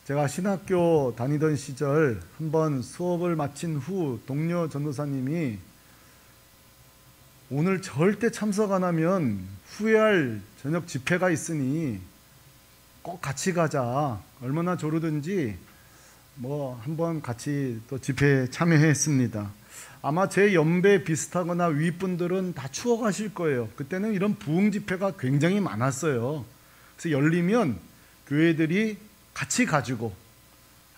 제가 신학교 다니던 시절 한번 수업을 마친 후 동료 전도사님이 오늘 절대 참석 안 하면 후회할 저녁 집회가 있으니 꼭 같이 가자. 얼마나 조르든지 한번 같이 또 집회에 참여했습니다. 아마 제 연배 비슷하거나 윗분들은 다 추억하실 거예요. 그때는 이런 부흥 집회가 굉장히 많았어요. 그래서 열리면 교회들이 같이 가지고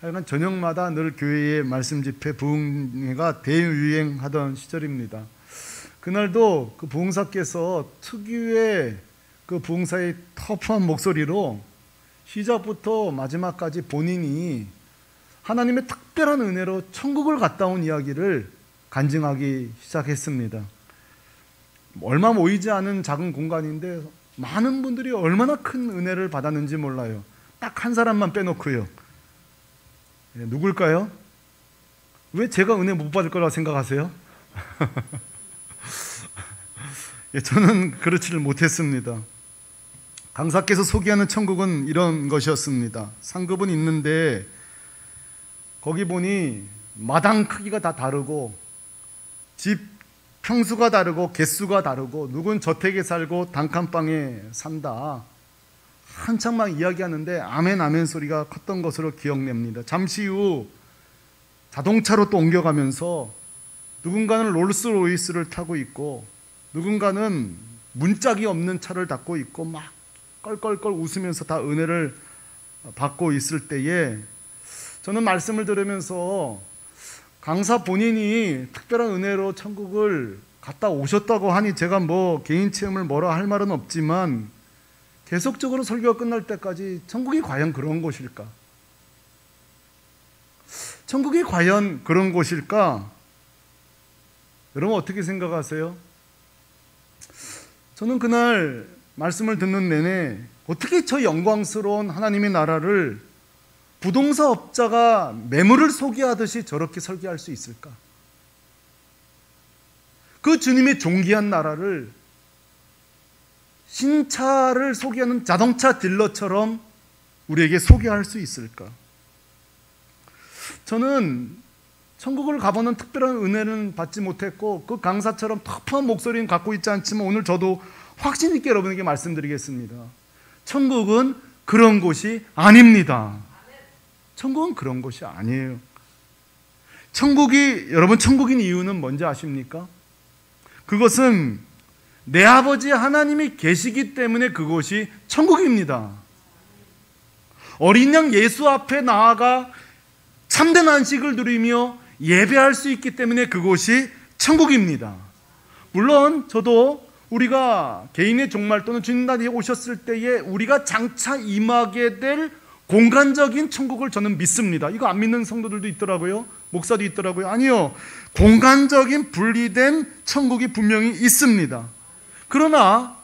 하여간 저녁마다 늘 교회의 말씀 집회 부흥회가 대유행하던 시절입니다. 그날도 그 부흥사께서 특유의 그 부흥사의 터프한 목소리로 시작부터 마지막까지 본인이 하나님의 특별한 은혜로 천국을 갔다 온 이야기를 간증하기 시작했습니다. 얼마 모이지 않은 작은 공간인데 많은 분들이 얼마나 큰 은혜를 받았는지 몰라요. 딱 한 사람만 빼놓고요. 누굴까요? 왜 제가 은혜 못 받을 거라고 생각하세요? 저는 그렇지를 못했습니다. 강사께서 소개하는 천국은 이런 것이었습니다. 상급은 있는데 거기 보니 마당 크기가 다 다르고 집 평수가 다르고 개수가 다르고 누군 저택에 살고 단칸방에 산다. 한창 막 이야기하는데 아멘 아멘 소리가 컸던 것으로 기억납니다. 잠시 후 자동차로 또 옮겨가면서 누군가는 롤스로이스를 타고 있고 누군가는 문짝이 없는 차를 타고 있고 막 껄껄껄 웃으면서 다 은혜를 받고 있을 때에 저는 말씀을 들으면서 강사 본인이 특별한 은혜로 천국을 갔다 오셨다고 하니 제가 개인 체험을 뭐라 할 말은 없지만 계속적으로 설교가 끝날 때까지 천국이 과연 그런 곳일까? 천국이 과연 그런 곳일까? 여러분 어떻게 생각하세요? 저는 그날 말씀을 듣는 내내 어떻게 저 영광스러운 하나님의 나라를 부동산업자가 매물을 소개하듯이 저렇게 설계할 수 있을까? 그 주님의 존귀한 나라를 신차를 소개하는 자동차 딜러처럼 우리에게 소개할 수 있을까? 저는 천국을 가보는 특별한 은혜는 받지 못했고 그 강사처럼 터프한 목소리는 갖고 있지 않지만 오늘 저도 확신 있게 여러분에게 말씀드리겠습니다. 천국은 그런 곳이 아닙니다. 천국은 그런 곳이 아니에요. 여러분 천국인 이유는 뭔지 아십니까? 그것은 내 아버지 하나님이 계시기 때문에 그곳이 천국입니다. 어린 양 예수 앞에 나아가 참된 안식을 누리며 예배할 수 있기 때문에 그곳이 천국입니다. 물론 저도 우리가 개인의 종말 또는 주님나라에 오셨을 때에 우리가 장차 임하게 될 공간적인 천국을 저는 믿습니다. 이거 안 믿는 성도들도 있더라고요. 목사도 있더라고요. 아니요. 공간적인 분리된 천국이 분명히 있습니다. 그러나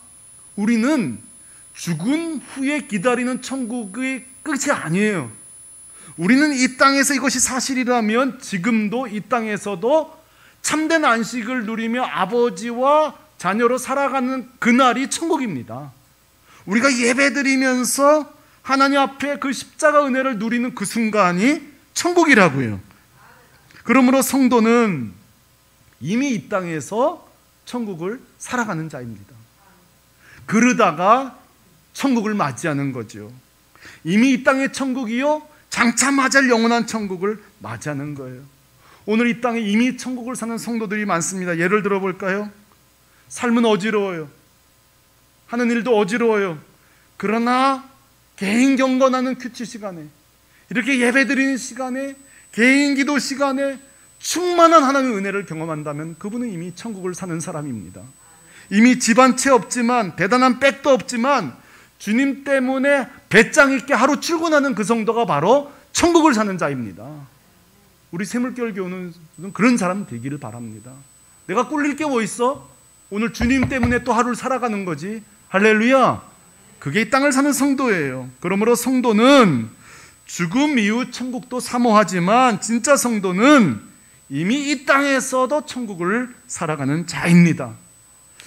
우리는 죽은 후에 기다리는 천국의 끝이 아니에요. 우리는 이 땅에서 이것이 사실이라면 지금도 이 땅에서도 참된 안식을 누리며 아버지와 자녀로 살아가는 그날이 천국입니다. 우리가 예배드리면서 하나님 앞에 그 십자가 은혜를 누리는 그 순간이 천국이라고요. 그러므로 성도는 이미 이 땅에서 천국을 살아가는 자입니다. 그러다가 천국을 맞이하는 거죠. 이미 이 땅의 천국이요 장차 맞이할 영원한 천국을 맞이하는 거예요. 오늘 이 땅에 이미 천국을 사는 성도들이 많습니다. 예를 들어 볼까요? 삶은 어지러워요. 하는 일도 어지러워요. 그러나 개인 경건하는 큐티 시간에, 이렇게 예배드리는 시간에, 개인 기도 시간에 충만한 하나님의 은혜를 경험한다면 그분은 이미 천국을 사는 사람입니다. 이미 집 한 채 없지만, 대단한 백도 없지만 주님 때문에 배짱 있게 하루 출근하는 그 성도가 바로 천국을 사는 자입니다. 우리 새물결 교우는 그런 사람 되기를 바랍니다. 내가 꿀릴 게 뭐 있어? 오늘 주님 때문에 또 하루를 살아가는 거지. 할렐루야. 그게 이 땅을 사는 성도예요. 그러므로 성도는 죽음 이후 천국도 사모하지만 진짜 성도는 이미 이 땅에서도 천국을 살아가는 자입니다.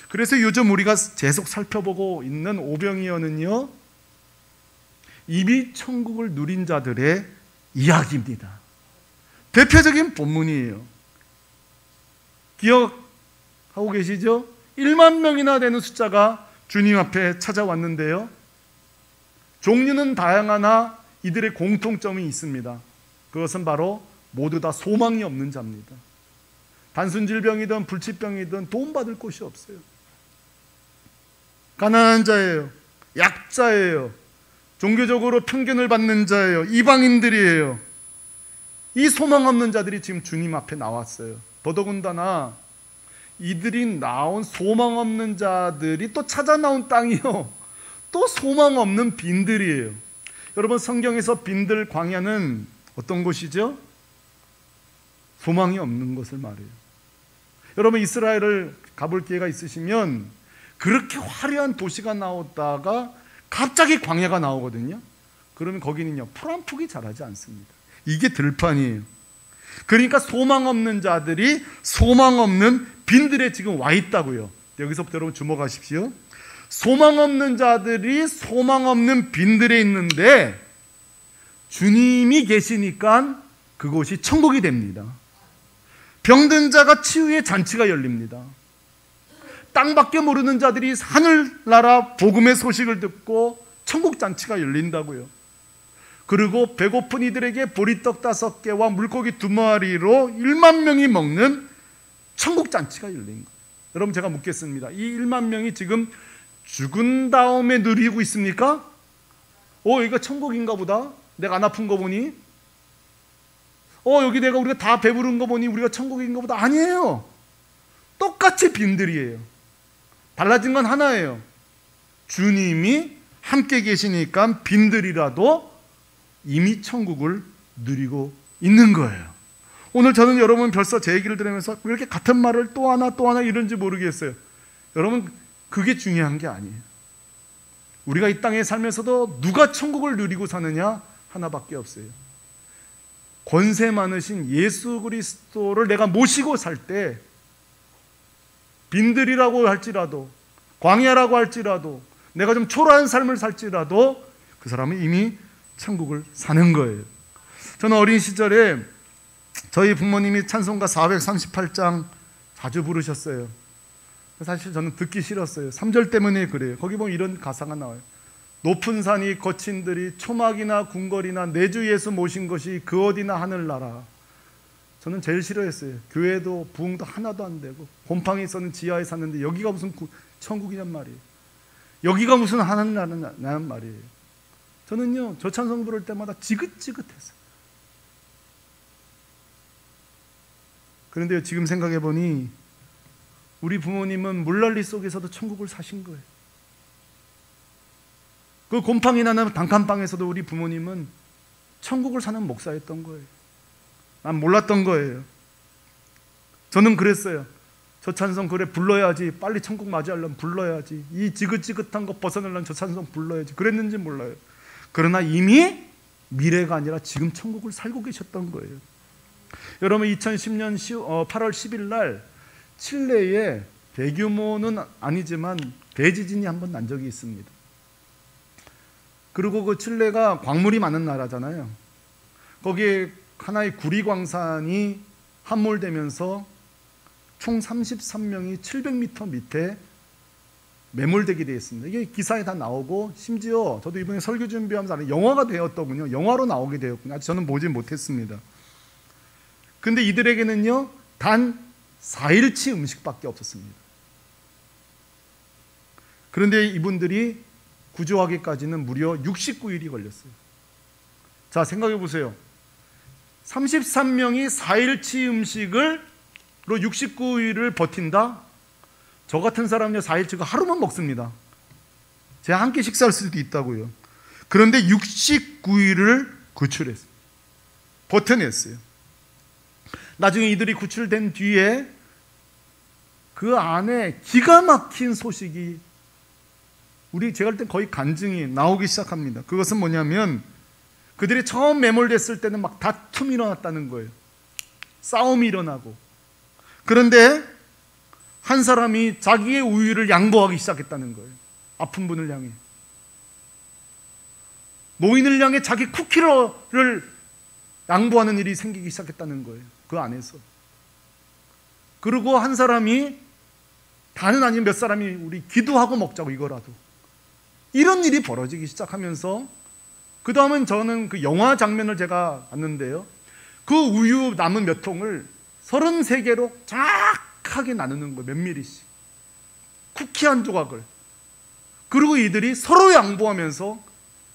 그래서 요즘 우리가 계속 살펴보고 있는 오병이어는요, 이미 천국을 누린 자들의 이야기입니다. 대표적인 본문이에요. 기억하고 계시죠? 1만 명이나 되는 숫자가 주님 앞에 찾아왔는데요, 종류는 다양하나 이들의 공통점이 있습니다. 그것은 바로 모두 다 소망이 없는 자입니다. 단순 질병이든 불치병이든 도움받을 곳이 없어요. 가난한 자예요. 약자예요. 종교적으로 편견을 받는 자예요. 이방인들이에요. 이 소망 없는 자들이 지금 주님 앞에 나왔어요. 더더군다나 이들이 나온 소망 없는 자들이 또 찾아 나온 땅이요, 또 소망 없는 빈들이에요. 여러분, 성경에서 빈들, 광야는 어떤 곳이죠? 소망이 없는 것을 말해요. 여러분, 이스라엘을 가볼 기회가 있으시면 그렇게 화려한 도시가 나오다가 갑자기 광야가 나오거든요. 그러면 거기는요, 풀 한 푸기 자라지 않습니다. 이게 들판이에요. 그러니까 소망 없는 자들이 소망 없는 빈들에 지금 와 있다고요. 여기서부터 여러분 주목하십시오. 소망 없는 자들이 소망 없는 빈들에 있는데 주님이 계시니까 그곳이 천국이 됩니다. 병든 자가 치유의 잔치가 열립니다. 땅밖에 모르는 자들이 하늘나라 복음의 소식을 듣고 천국 잔치가 열린다고요. 그리고 배고픈 이들에게 보리떡 5개와 물고기 2마리로 1만 명이 먹는 천국 잔치가 열린 거예요. 여러분, 제가 묻겠습니다. 이 1만 명이 지금 죽은 다음에 누리고 있습니까? 이거 천국인가 보다. 내가 안 아픈 거 보니. 여기 우리가 다 배부른 거 보니 우리가 천국인가 보다. 아니에요. 똑같이 빈들이에요. 달라진 건 하나예요. 주님이 함께 계시니까 빈들이라도 이미 천국을 누리고 있는 거예요. 오늘 저는 여러분 벌써 제 얘기를 들으면서 왜 이렇게 같은 말을 또 하나 이런지 모르겠어요. 여러분, 그게 중요한 게 아니에요. 우리가 이 땅에 살면서도 누가 천국을 누리고 사느냐? 하나밖에 없어요. 권세 많으신 예수 그리스도를 내가 모시고 살 때 빈들이라고 할지라도, 광야라고 할지라도, 내가 좀 초라한 삶을 살지라도 그 사람은 이미 천국을 사는 거예요. 저는 어린 시절에 저희 부모님이 찬송가 438장 자주 부르셨어요. 사실 저는 듣기 싫었어요. 3절 때문에 그래요. 거기 보면 이런 가사가 나와요. 높은 산이 거친 들이 초막이나 궁궐이나 내 주 예수 모신 것이 그 어디나 하늘나라. 저는 제일 싫어했어요. 교회도 부흥도 하나도 안 되고 곰팡이 있었는 지하에 샀는데 여기가 무슨 천국이냔 말이에요. 여기가 무슨 하늘나라냐는 말이에요. 저는요, 저 찬송 부를 때마다 지긋지긋했어요. 그런데 지금 생각해 보니 우리 부모님은 물난리 속에서도 천국을 사신 거예요. 그 곰팡이 나는 단칸방에서도 우리 부모님은 천국을 사는 목사였던 거예요. 난 몰랐던 거예요. 저는 그랬어요. 저 찬송 그래 불러야지. 빨리 천국 맞이하려면 불러야지. 이 지긋지긋한 거 벗어내려면 저 찬송 불러야지. 그랬는지 몰라요. 그러나 이미 미래가 아니라 지금 천국을 살고 계셨던 거예요. 여러분, 2010년 8월 10일 날 칠레에 대규모는 아니지만 대지진이 한번 난 적이 있습니다. 그리고 그 칠레가 광물이 많은 나라잖아요. 거기에 하나의 구리광산이 함몰되면서 총 33명이 700m 밑에 매몰되게 되어 있습니다. 이게 기사에 다 나오고, 심지어 저도 이번에 설교 준비하면서 영화가 되었더군요. 영화로 나오게 되었군요. 아직 저는 보지 못했습니다. 근데 이들에게는요, 단 4일치 음식밖에 없었습니다. 그런데 이분들이 구조하기까지는 무려 69일이 걸렸어요. 자, 생각해 보세요. 33명이 4일치 음식으로 69일을 버틴다? 저 같은 사람은요, 4일치가 하루만 먹습니다. 제가 한 끼 식사할 수도 있다고요. 그런데 69일을 구출했어요. 버텨냈어요. 나중에 이들이 구출된 뒤에 그 안에 기가 막힌 소식이, 제가 할 땐 거의 간증이 나오기 시작합니다. 그것은 뭐냐면, 그들이 처음 매몰됐을 때는 막 다툼이 일어났다는 거예요. 싸움이 일어나고. 그런데 한 사람이 자기의 우위를 양보하기 시작했다는 거예요. 아픈 분을 향해. 노인을 향해 자기 쿠키를 양보하는 일이 생기기 시작했다는 거예요. 그 안에서. 그리고 한 사람이, 다는 아닌 몇 사람이 우리 기도하고 먹자고, 이거라도. 이런 일이 벌어지기 시작하면서, 그 다음은 저는 그 영화 장면을 제가 봤는데요. 그 우유 남은 몇 통을 33개로 정확하게 나누는 거예요. 몇 미리씩. 쿠키 한 조각을. 그리고 이들이 서로 양보하면서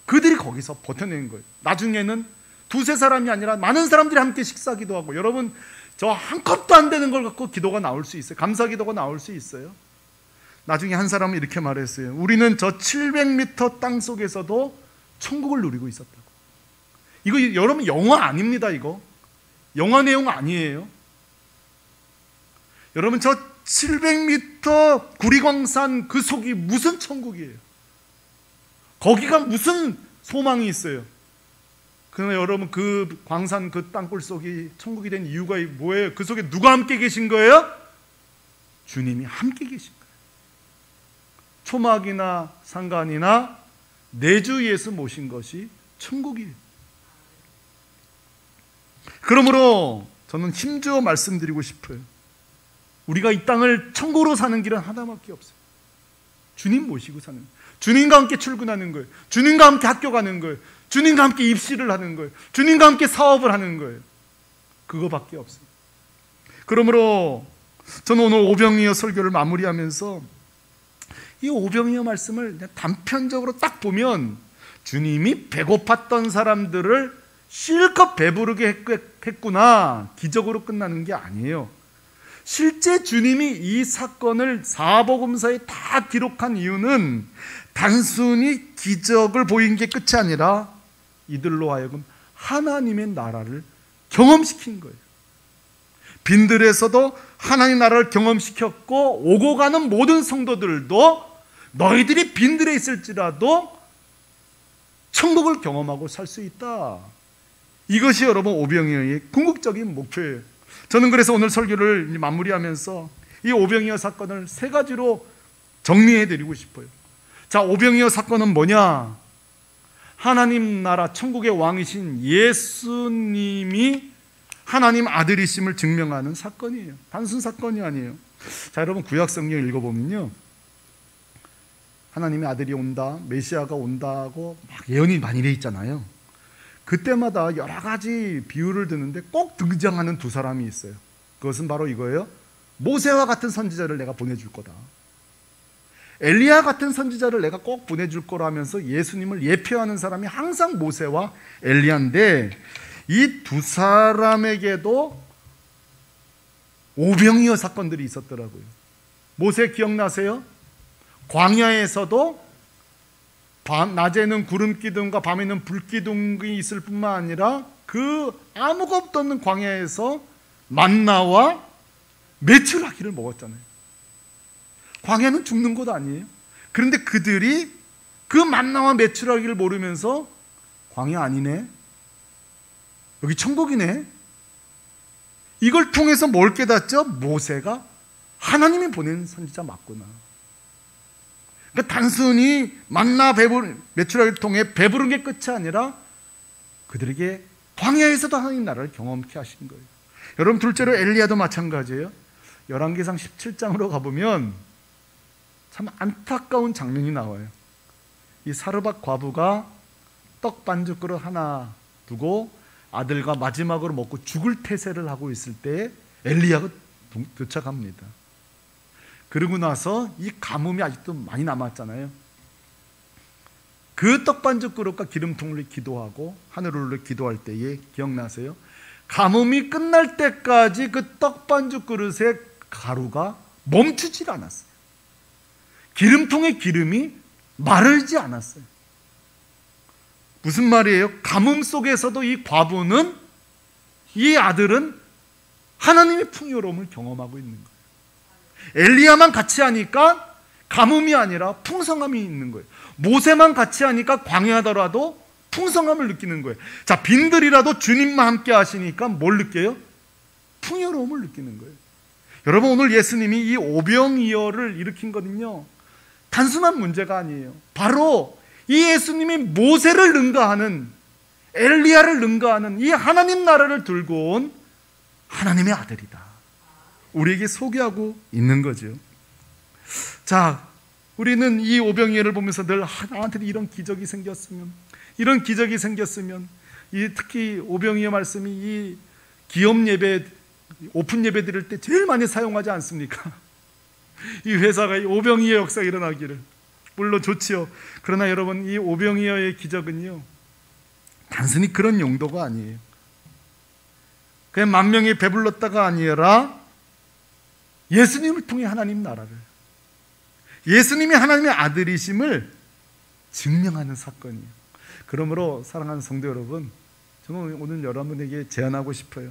그들이 거기서 버텨낸 거예요. 나중에는 두세 사람이 아니라 많은 사람들이 함께 식사기도 하고, 여러분, 저 한 컵도 안 되는 걸 갖고 기도가 나올 수 있어요. 감사 기도가 나올 수 있어요. 나중에 한 사람은 이렇게 말했어요. 우리는 저 700m 땅 속에서도 천국을 누리고 있었다고. 이거 여러분 영화 아닙니다. 이거 영화 내용 아니에요. 여러분, 저 700m 구리광산 그 속이 무슨 천국이에요? 거기가 무슨 소망이 있어요? 그러나 여러분, 그 광산 그 땅굴 속이 천국이 된 이유가 뭐예요? 그 속에 누가 함께 계신 거예요? 주님이 함께 계신 거예요. 초막이나 상간이나 내주 예수 모신 것이 천국이에요. 그러므로 저는 힘주어 말씀드리고 싶어요. 우리가 이 땅을 천국으로 사는 길은 하나밖에 없어요. 주님 모시고 사는 거예요. 주님과 함께 출근하는 거예요. 주님과 함께 학교 가는 거예요. 주님과 함께 입시를 하는 거예요. 주님과 함께 사업을 하는 거예요. 그거밖에 없어요. 그러므로 저는 오늘 오병이어 설교를 마무리하면서 이 오병이어 말씀을 단편적으로 딱 보면 주님이 배고팠던 사람들을 실컷 배부르게 했구나, 기적으로 끝나는 게 아니에요. 실제 주님이 이 사건을 사복음서에 다 기록한 이유는 단순히 기적을 보인 게 끝이 아니라 이들로 하여금 하나님의 나라를 경험시킨 거예요. 빈들에서도 하나님 나라를 경험시켰고, 오고 가는 모든 성도들도 너희들이 빈들에 있을지라도 천국을 경험하고 살 수 있다. 이것이 여러분 오병이어의 궁극적인 목표예요. 저는 그래서 오늘 설교를 마무리하면서 이 오병이어 사건을 세 가지로 정리해 드리고 싶어요. 자, 오병이어 사건은 뭐냐? 하나님 나라 천국의 왕이신 예수님이 하나님 아들이심을 증명하는 사건이에요. 단순 사건이 아니에요. 자, 여러분 구약 성경 읽어보면요, 하나님의 아들이 온다, 메시아가 온다고 막 예언이 많이 돼 있잖아요. 그때마다 여러 가지 비유를 드는데 꼭 등장하는 두 사람이 있어요. 그것은 바로 이거예요. 모세와 같은 선지자를 내가 보내줄 거다. 엘리야 같은 선지자를 내가 꼭 보내줄 거라 하면서 예수님을 예표하는 사람이 항상 모세와 엘리야인데, 이 두 사람에게도 오병이어 사건들이 있었더라고요. 모세 기억나세요? 광야에서도 낮에는 구름 기둥과 밤에는 불 기둥이 있을 뿐만 아니라 그 아무것도 없는 광야에서 만나와 메추라기를 먹었잖아요. 광야는 죽는 곳 아니에요? 그런데 그들이 그 만나와 메추라기를 모르면서 광야 아니네, 여기 천국이네, 이걸 통해서 뭘 깨닫죠? 모세가 하나님이 보낸 선지자 맞구나. 그러니까 단순히 만나 메추라기를 통해 배부른 게 끝이 아니라 그들에게 광야에서도 하나님 나라를 경험케 하신 거예요. 여러분, 둘째로 엘리야도 마찬가지예요. 열왕기상 17장으로 가보면 참 안타까운 장면이 나와요. 이 사르밧 과부가 떡 반죽 그릇 하나 두고 아들과 마지막으로 먹고 죽을 태세를 하고 있을 때 엘리야가 도착합니다. 그러고 나서 이 가뭄이 아직도 많이 남았잖아요. 그 떡반죽 그릇과 기름통을 기도하고 하늘을 기도할 때에 기억나세요? 가뭄이 끝날 때까지 그 떡반죽 그릇의 가루가 멈추질 않았어요. 기름통의 기름이 마르지 않았어요. 무슨 말이에요? 가뭄 속에서도 이 과부는, 이 아들은 하나님의 풍요로움을 경험하고 있는 거예요. 엘리야만 같이 하니까 가뭄이 아니라 풍성함이 있는 거예요. 모세만 같이 하니까 광야더라도 풍성함을 느끼는 거예요. 자, 빈들이라도 주님만 함께 하시니까 뭘 느껴요? 풍요로움을 느끼는 거예요. 여러분, 오늘 예수님이 이 오병이어를 일으킨 거는요, 단순한 문제가 아니에요. 바로 이 예수님이 모세를 능가하는, 엘리야를 능가하는 이 하나님 나라를 들고 온 하나님의 아들이다. 우리에게 소개하고 있는 거죠. 자, 우리는 이 오병이어를 보면서 늘 나한테 이런 기적이 생겼으면, 이런 기적이 생겼으면, 특히 오병이어 말씀이 이 기업 예배, 오픈 예배 드릴 때 제일 많이 사용하지 않습니까? 이 회사가 이 오병이어 역사가 일어나기를. 물론 좋지요. 그러나 여러분, 이 오병이어의 기적은요, 단순히 그런 용도가 아니에요. 그냥 만 명이 배불렀다가 아니라 예수님을 통해 하나님 나라를, 예수님이 하나님의 아들이심을 증명하는 사건이에요. 그러므로 사랑하는 성도 여러분, 저는 오늘 여러분에게 제안하고 싶어요.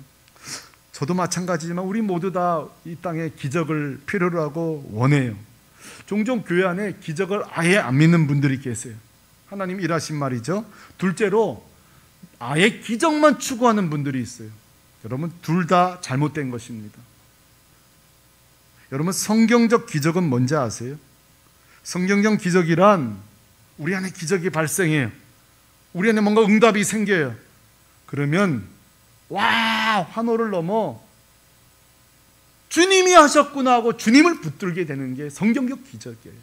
저도 마찬가지지만 우리 모두 다 이 땅에 기적을 필요로 하고 원해요. 종종 교회 안에 기적을 아예 안 믿는 분들이 계세요. 하나님 일하신 말이죠. 둘째로 아예 기적만 추구하는 분들이 있어요. 여러분, 둘 다 잘못된 것입니다. 여러분, 성경적 기적은 뭔지 아세요? 성경적 기적이란 우리 안에 기적이 발생해요. 우리 안에 뭔가 응답이 생겨요. 그러면 와, 환호를 넘어 주님이 하셨구나 하고 주님을 붙들게 되는 게 성경적 기적이에요.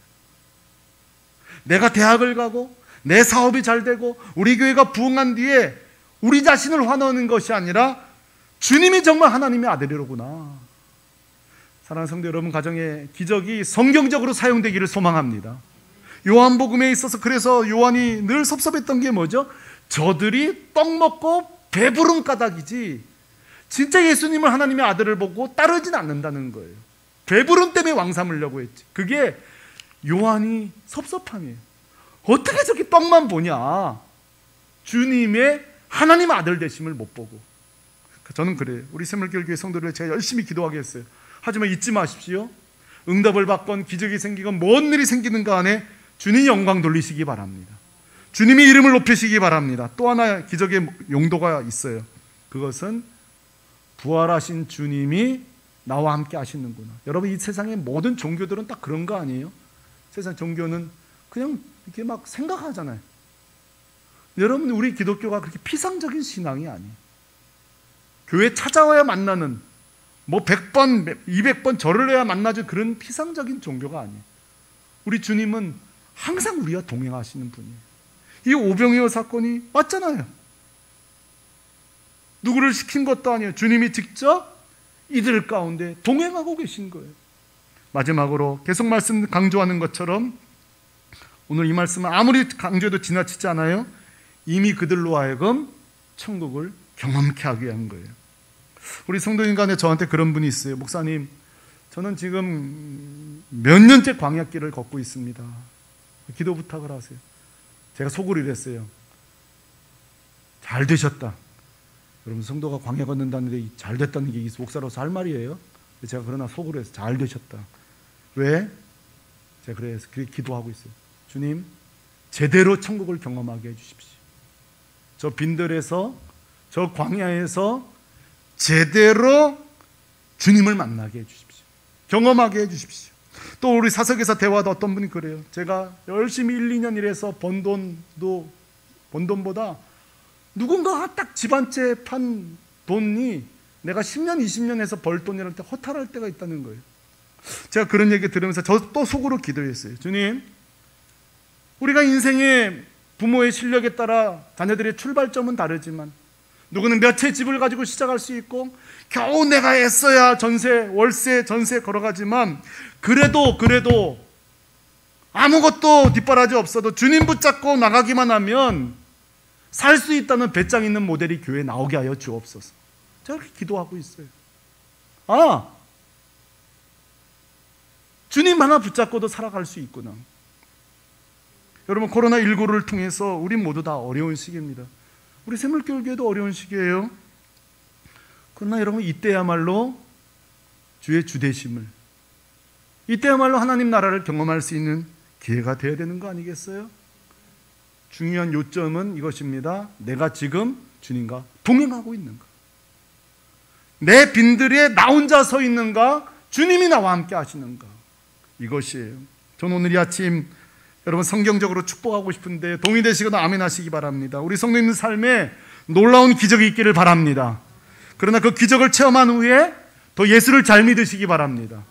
내가 대학을 가고 내 사업이 잘 되고 우리 교회가 부흥한 뒤에 우리 자신을 환호하는 것이 아니라 주님이 정말 하나님의 아들이로구나. 사랑하는 성도 여러분, 가정에 기적이 성경적으로 사용되기를 소망합니다. 요한복음에 있어서 그래서 요한이 늘 섭섭했던 게 뭐죠? 저들이 떡 먹고 배부른 까닭이지 진짜 예수님을 하나님의 아들을 보고 따르진 않는다는 거예요. 배부름 때문에 왕 삼으려고 했지. 그게 요한이 섭섭함이에요. 어떻게 저렇게 떡만 보냐? 주님의 하나님 아들 되심을 못 보고. 저는 그래요. 우리 샘물교회 성도들 제가 열심히 기도하겠어요. 하지만 잊지 마십시오. 응답을 받건 기적이 생기건 뭔 일이 생기는 간에 주님 영광 돌리시기 바랍니다. 주님의 이름을 높이시기 바랍니다. 또 하나 기적의 용도가 있어요. 그것은 부활하신 주님이 나와 함께 하시는구나. 여러분, 이 세상의 모든 종교들은 딱 그런 거 아니에요? 세상 종교는 그냥 이렇게 막 생각하잖아요. 여러분, 우리 기독교가 그렇게 피상적인 신앙이 아니에요. 교회 찾아와야 만나는, 뭐 100번, 200번 절을 해야 만나죠. 그런 피상적인 종교가 아니에요. 우리 주님은 항상 우리와 동행하시는 분이에요. 이 오병이어 사건이 맞잖아요. 누구를 시킨 것도 아니에요. 주님이 직접 이들 가운데 동행하고 계신 거예요. 마지막으로 계속 말씀 강조하는 것처럼 오늘 이 말씀은 아무리 강조해도 지나치지 않아요. 이미 그들로 하여금 천국을 경험케 하게 한 거예요. 우리 성도님 간에 저한테 그런 분이 있어요. 목사님, 저는 지금 몇 년째 광야길을 걷고 있습니다. 기도 부탁을 하세요. 제가 속으로 이랬어요. 잘 되셨다. 여러분, 성도가 광야 걷는다는 게 잘 됐다는 게 목사로서 할 말이에요. 제가 그러나 속으로 해서 잘 되셨다. 왜? 제가 그래서 그렇게 기도하고 있어요. 주님, 제대로 천국을 경험하게 해주십시오. 저 빈들에서, 저 광야에서 제대로 주님을 만나게 해주십시오. 경험하게 해주십시오. 또 우리 사석에서 대화도 어떤 분이 그래요. 제가 열심히 1, 2년 일해서 번 돈보다 누군가가 딱 집 한 채 판 돈이 내가 10년, 20년 해서 벌 돈이랄 때 허탈할 때가 있다는 거예요. 제가 그런 얘기 들으면서 저 또 속으로 기도했어요. 주님, 우리가 인생의 부모의 실력에 따라 자녀들의 출발점은 다르지만 누구는 몇 채 집을 가지고 시작할 수 있고 겨우 내가 애써야 전세, 월세, 전세 걸어가지만 그래도 아무것도 뒷바라지 없어도 주님 붙잡고 나가기만 하면 살 수 있다는 배짱 있는 모델이 교회에 나오게 하여 주옵소서. 제가 그렇게 기도하고 있어요. 주님 하나 붙잡고도 살아갈 수 있구나. 여러분, 코로나19를 통해서 우리 모두 다 어려운 시기입니다. 우리 샘물교회도 어려운 시기예요. 그러나 여러분, 이때야말로 주의 주되심을, 이때야말로 하나님 나라를 경험할 수 있는 기회가 되어야 되는 거 아니겠어요? 중요한 요점은 이것입니다. 내가 지금 주님과 동행하고 있는가? 내 빈들에 나 혼자 서 있는가? 주님이 나와 함께 하시는가? 이것이에요. 저는 오늘 이 아침 여러분 성경적으로 축복하고 싶은데 동의되시거나 아멘 하시기 바랍니다. 우리 성도님 삶에 놀라운 기적이 있기를 바랍니다. 그러나 그 기적을 체험한 후에 더 예수를 잘 믿으시기 바랍니다.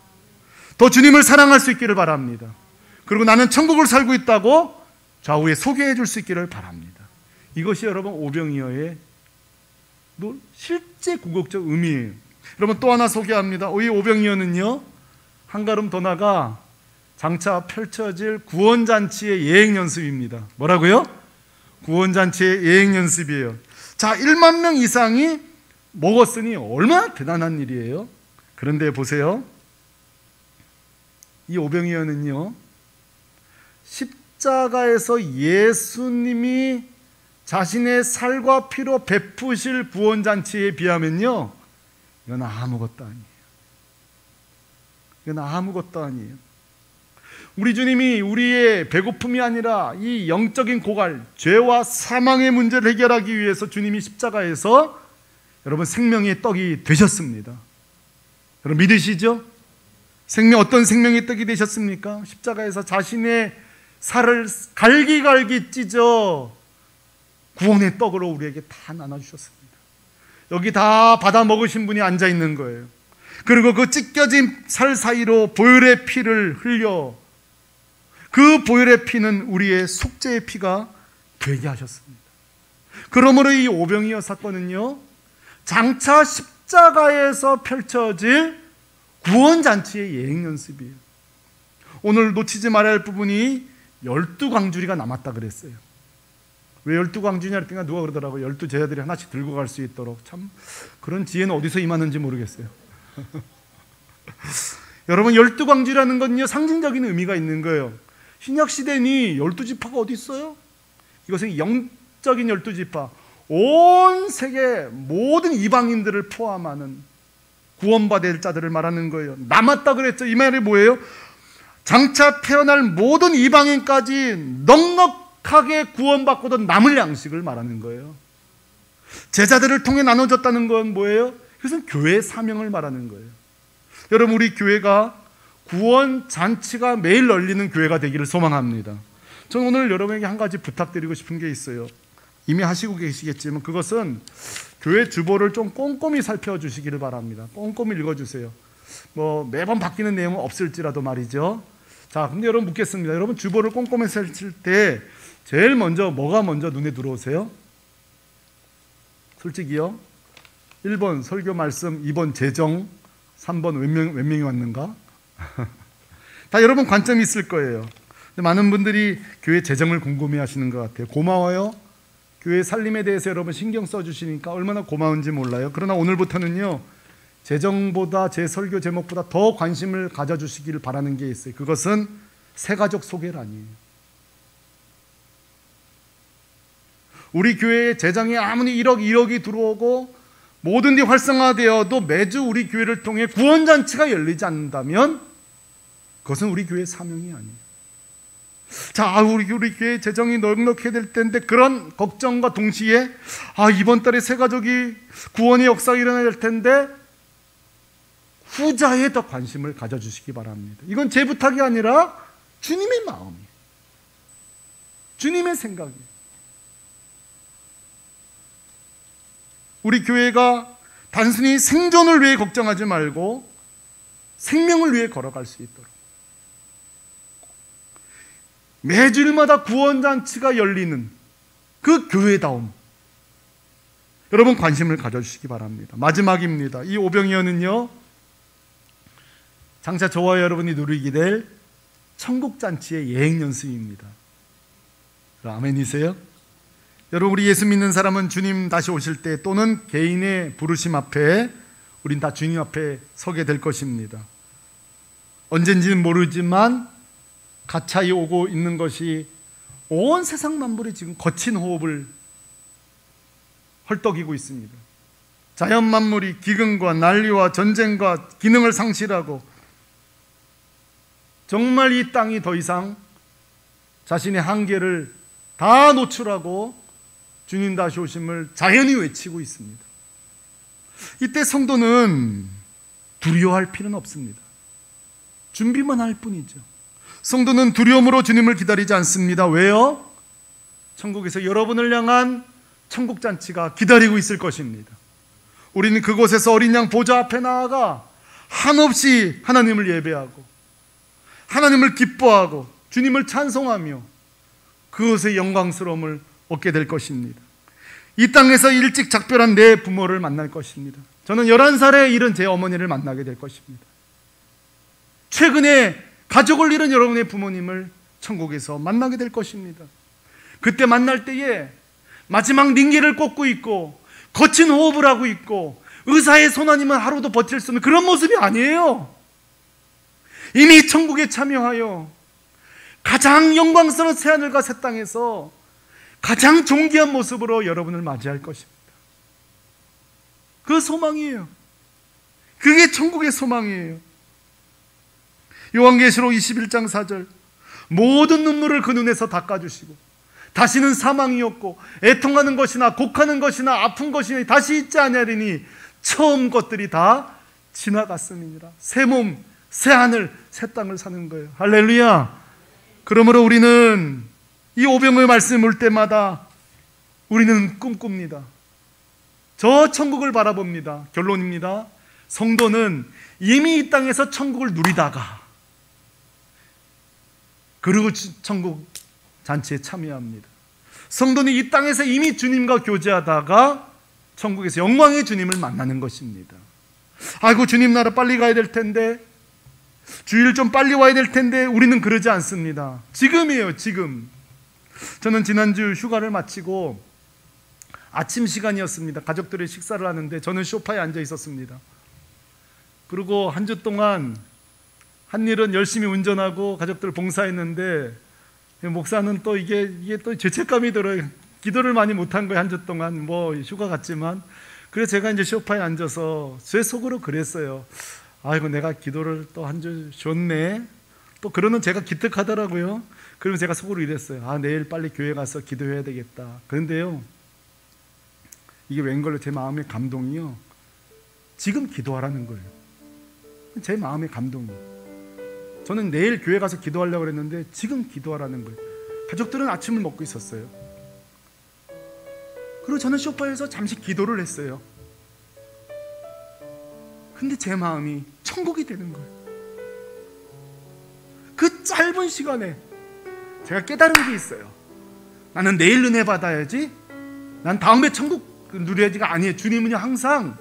더 주님을 사랑할 수 있기를 바랍니다. 그리고 나는 천국을 살고 있다고 좌우에 소개해 줄 수 있기를 바랍니다. 이것이 여러분 오병이어의 실제 궁극적 의미예요. 여러분 또 하나 소개합니다. 이 오병이어는요, 한 걸음 더 나가 장차 펼쳐질 구원잔치의 예행연습입니다. 뭐라고요? 구원잔치의 예행연습이에요. 자, 1만 명 이상이 먹었으니 얼마나 대단한 일이에요. 그런데 보세요, 이 오병이어는요, 십자가에서 예수님이 자신의 살과 피로 베푸실 구원잔치에 비하면요, 이건 아무것도 아니에요. 이건 아무것도 아니에요. 우리 주님이 우리의 배고픔이 아니라 이 영적인 고갈, 죄와 사망의 문제를 해결하기 위해서 주님이 십자가에서 여러분 생명의 떡이 되셨습니다. 여러분 믿으시죠? 어떤 생명의 떡이 되셨습니까? 십자가에서 자신의 살을 갈기갈기 찢어 구원의 떡으로 우리에게 다 나눠주셨습니다. 여기 다 받아 먹으신 분이 앉아 있는 거예요. 그리고 그 찢겨진 살 사이로 보혈의 피를 흘려 그 보혈의 피는 우리의 속죄의 피가 되게 하셨습니다. 그러므로 이 오병이어 사건은요, 장차 십자가에서 펼쳐질 구원잔치의 예행연습이에요. 오늘 놓치지 말아야 할 부분이 12광주리가 남았다 그랬어요. 왜 12광주냐 그랬더니 누가 그러더라고요. 12제자들이 하나씩 들고 갈 수 있도록. 참 그런 지혜는 어디서 임하는지 모르겠어요. 여러분 12광주라는 건요, 상징적인 의미가 있는 거예요. 신약시대니 12지파가 어디 있어요? 이것은 영적인 12지파, 온 세계 모든 이방인들을 포함하는 구원받을 자들을 말하는 거예요. 남았다 그랬죠. 이 말이 뭐예요? 장차 태어날 모든 이방인까지 넉넉하게 구원받고도 남을 양식을 말하는 거예요. 제자들을 통해 나눠졌다는 건 뭐예요? 그것은 교회의 사명을 말하는 거예요. 여러분 우리 교회가 구원 잔치가 매일 열리는 교회가 되기를 소망합니다. 저는 오늘 여러분에게 한 가지 부탁드리고 싶은 게 있어요. 이미 하시고 계시겠지만 그것은 교회 주보를 좀 꼼꼼히 살펴주시기를 바랍니다. 꼼꼼히 읽어주세요. 매번 바뀌는 내용은 없을지라도 말이죠. 자, 근데 여러분 묻겠습니다. 여러분 주보를 꼼꼼히 살필 때 제일 먼저 뭐가 먼저 눈에 들어오세요? 솔직히요. 1번 설교 말씀, 2번 재정, 3번 몇 명이 왔는가? 다 여러분 관점이 있을 거예요. 근데 많은 분들이 교회 재정을 궁금해 하시는 것 같아요. 고마워요. 교회 살림에 대해서 여러분 신경 써주시니까 얼마나 고마운지 몰라요. 그러나 오늘부터는요, 재정보다 제 설교 제목보다 더 관심을 가져주시기를 바라는 게 있어요. 그것은 새가족 소개란이에요. 우리 교회에 재정이 아무리 1억이 들어오고 모든 게 활성화되어도 매주 우리 교회를 통해 구원잔치가 열리지 않는다면 그것은 우리 교회의 사명이 아니에요. 자, 우리 교회 재정이 넉넉해야 될 텐데 그런 걱정과 동시에 이번 달에 새가족이 구원의 역사가 일어나야 될 텐데 후자에 더 관심을 가져주시기 바랍니다. 이건 제 부탁이 아니라 주님의 마음이에요. 주님의 생각이에요. 우리 교회가 단순히 생존을 위해 걱정하지 말고 생명을 위해 걸어갈 수 있도록 매주일마다 구원잔치가 열리는 그 교회다움, 여러분 관심을 가져주시기 바랍니다. 마지막입니다. 이 오병이어는요, 장차 저와 여러분이 누리게 될 천국잔치의 예행연습입니다. 아멘이세요? 여러분 우리 예수 믿는 사람은 주님 다시 오실 때 또는 개인의 부르심 앞에 우린 다 주님 앞에 서게 될 것입니다. 언젠지는 모르지만 가차이 오고 있는 것이 온 세상 만물이 지금 거친 호흡을 헐떡이고 있습니다. 자연 만물이 기근과 난리와 전쟁과 기능을 상실하고 정말 이 땅이 더 이상 자신의 한계를 다 노출하고 주님 다시 오심을 자연히 외치고 있습니다. 이때 성도는 두려워할 필요는 없습니다. 준비만 할 뿐이죠. 성도는 두려움으로 주님을 기다리지 않습니다. 왜요? 천국에서 여러분을 향한 천국잔치가 기다리고 있을 것입니다. 우리는 그곳에서 어린 양 보좌 앞에 나아가 한없이 하나님을 예배하고 하나님을 기뻐하고 주님을 찬송하며 그것의 영광스러움을 얻게 될 것입니다. 이 땅에서 일찍 작별한 내 부모를 만날 것입니다. 저는 11살에 이른 제 어머니를 만나게 될 것입니다. 최근에 가족을 잃은 여러분의 부모님을 천국에서 만나게 될 것입니다. 그때 만날 때에 마지막 링기를 꽂고 있고 거친 호흡을 하고 있고 의사의 손 아니면 하루도 버틸 수 없는 그런 모습이 아니에요. 이미 천국에 참여하여 가장 영광스러운 새하늘과 새 땅에서 가장 존귀한 모습으로 여러분을 맞이할 것입니다. 그 소망이에요. 그게 천국의 소망이에요. 요한계시록 21장 4절, 모든 눈물을 그 눈에서 닦아주시고 다시는 사망이 없고 애통하는 것이나 곡하는 것이나 아픈 것이나 다시 있지 아니하리니 처음 것들이 다 지나갔음이니라. 새 몸, 새 하늘, 새 땅을 사는 거예요. 할렐루야. 그러므로 우리는 이 오병의 말씀 올 때마다 우리는 꿈꿉니다. 저 천국을 바라봅니다. 결론입니다. 성도는 이미 이 땅에서 천국을 누리다가 그리고 천국 잔치에 참여합니다. 성도는 이 땅에서 이미 주님과 교제하다가 천국에서 영광의 주님을 만나는 것입니다. 아이고 주님 나라 빨리 가야 될 텐데, 주일 좀 빨리 와야 될 텐데, 우리는 그러지 않습니다. 지금이에요. 지금. 저는 지난주 휴가를 마치고 아침 시간이었습니다. 가족들이 식사를 하는데 저는 소파에 앉아 있었습니다. 그리고 한 주 동안 한 일은 열심히 운전하고 가족들 봉사했는데 목사는 또 이게 또 죄책감이 들어요. 기도를 많이 못한 거예요. 한 주 동안 뭐 휴가 갔지만. 그래서 제가 이제 소파에 앉아서 제 속으로 그랬어요. 아이고 내가 기도를 또 한 주 쉬었네. 또 그러는 제가 기특하더라고요. 그러면 제가 속으로 이랬어요. 아 내일 빨리 교회 가서 기도해야 되겠다. 그런데요, 이게 웬걸로 제 마음의 감동이요, 지금 기도하라는 거예요. 제 마음의 감동이. 저는 내일 교회 가서 기도하려고 그랬는데 지금 기도하라는 거예요. 가족들은 아침을 먹고 있었어요. 그리고 저는 소파에서 잠시 기도를 했어요. 근데 제 마음이 천국이 되는 거예요. 그 짧은 시간에 제가 깨달은 게 있어요. 나는 내일 은혜 받아야지, 난 다음에 천국 누려야지가 아니에요. 주님은요 항상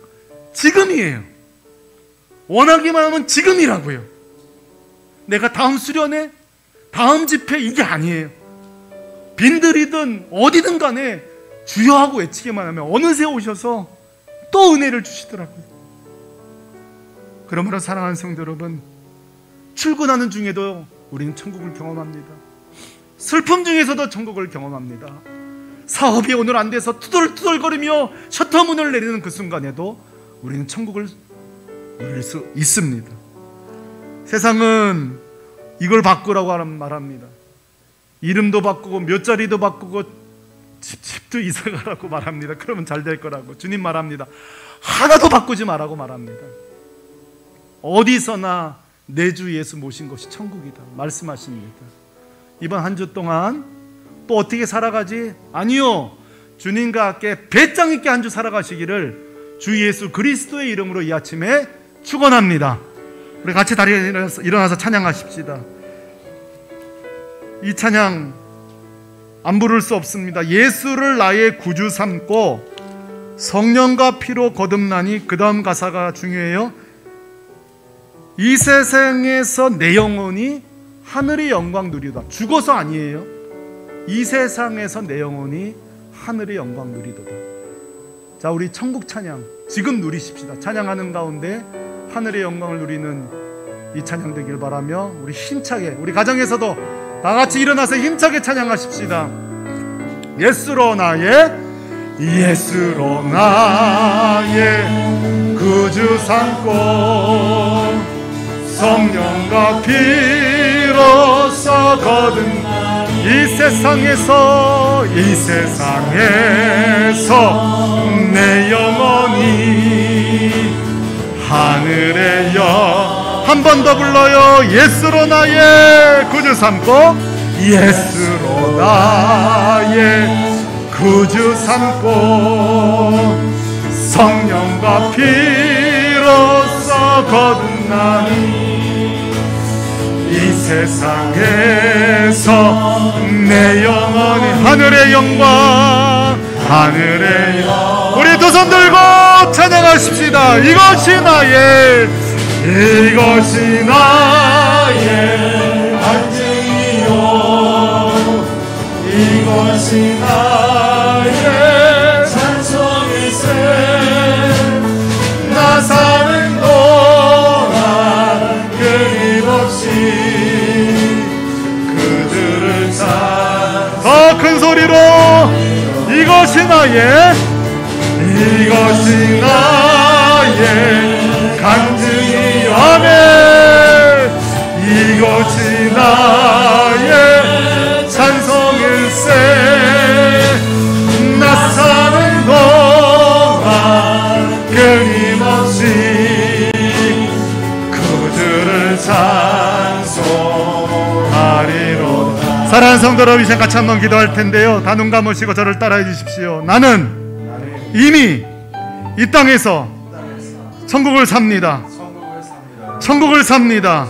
지금이에요. 원하기만 하면 지금이라고요. 내가 다음 수련회, 다음 집회 이게 아니에요. 빈들이든 어디든 간에 주여 하고 외치기만 하면 어느새 오셔서 또 은혜를 주시더라고요. 그러므로 사랑하는 성도 여러분, 출근하는 중에도 우리는 천국을 경험합니다. 슬픔 중에서도 천국을 경험합니다. 사업이 오늘 안 돼서 투덜투덜거리며 셔터문을 내리는 그 순간에도 우리는 천국을 누릴 수 있습니다. 세상은 이걸 바꾸라고 말합니다. 이름도 바꾸고 몇 자리도 바꾸고 집도 이사가라고 말합니다. 그러면 잘 될 거라고. 주님 말합니다. 하나도 바꾸지 말라고 말합니다. 어디서나 내 주 예수 모신 것이 천국이다 말씀하십니다. 이번 한 주 동안 또 어떻게 살아가지? 아니요, 주님과 함께 배짱 있게 한 주 살아가시기를 주 예수 그리스도의 이름으로 이 아침에 축원합니다. 우리 같이 다리에 일어나서 찬양하십시다. 이 찬양 안 부를 수 없습니다. 예수를 나의 구주 삼고 성령과 피로 거듭나니, 그 다음 가사가 중요해요. 이 세상에서 내 영혼이 하늘의 영광 누리다. 죽어서 아니에요. 이 세상에서 내 영혼이 하늘의 영광 누리도다. 자, 우리 천국 찬양 지금 누리십시다. 찬양하는 가운데 하늘의 영광을 누리는 이 찬양 되길 바라며, 우리 힘차게, 우리 가정에서도 다 같이 일어나서 힘차게 찬양하십시다. 예수로 나의 구주 삼고 성령과 피로써 거듭나 이 세상에서 내 영혼이 하늘의 영 한 번 번 더 불러요. 예수로 나의 구주 삼고, 예수로 나의 구주 삼고, 성령과 피로써 거듭나니 이 세상에서 내 영혼이 하늘의 영광, 하늘의 영광. 우리 두 손 들고 찬양하십시다. 이것이 나의 간증이요, 이것이 나의 찬송일세. 나 사는 동안 끊임없이 그들을 더 큰 소리로 이것이 나의 간증이. 아멘. 이것이 나의 찬송일세. 나 사는 동안 끊임없이 그들을 찬송하리로다. 사랑하는 성도 여러분, 이제 같이 한번 기도할 텐데요, 다 눈 감으시고 저를 따라해 주십시오. 나는 이미 이 땅에서 천국을 삽니다. 천국을 삽니다.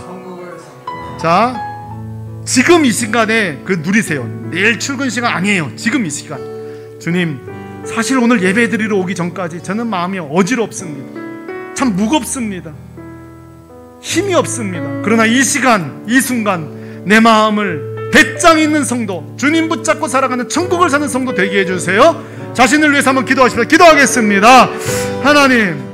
자, 지금 이 시간에 그 누리세요. 내일 출근 시간 아니에요. 지금 이 시간. 주님, 사실 오늘 예배 드리러 오기 전까지 저는 마음이 어지럽습니다. 참 무겁습니다. 힘이 없습니다. 그러나 이 시간, 이 순간 내 마음을 배짱 있는 성도, 주님 붙잡고 살아가는 천국을 사는 성도 되게 해주세요. 자신을 위해서 한번 기도하십시오. 기도하겠습니다. 하나님,